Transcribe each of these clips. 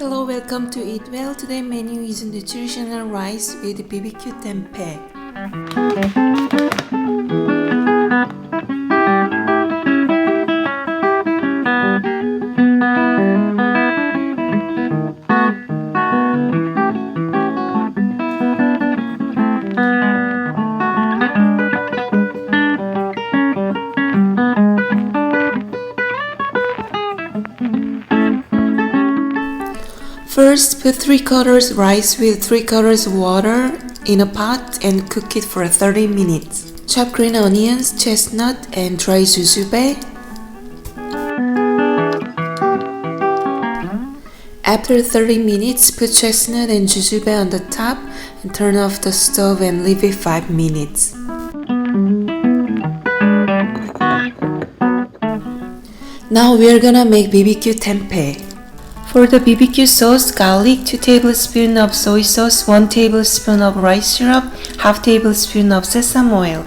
Hello, welcome to Eat Well. Today's menu is Nutritional Rice with BBQ Tempeh. First, put 3/4 rice with 3/4 water in a pot and cook it for 30 minutes. Chop green onions, chestnut, and dry jujube. After 30 minutes, put chestnut and jujube on the top and turn off the stove and leave it 5 minutes. Now we're gonna make BBQ Tempeh. For the BBQ sauce, garlic, 2 tablespoons of soy sauce, 1 tablespoon of rice syrup, half tablespoon of sesame oil.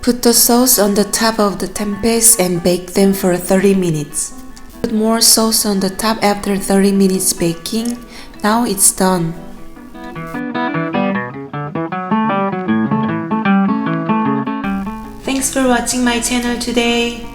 Put the sauce on the top of the tempehs and bake them for 30 minutes. Put more sauce on the top after 30 minutes baking. Now it's done. Thanks for watching my channel today.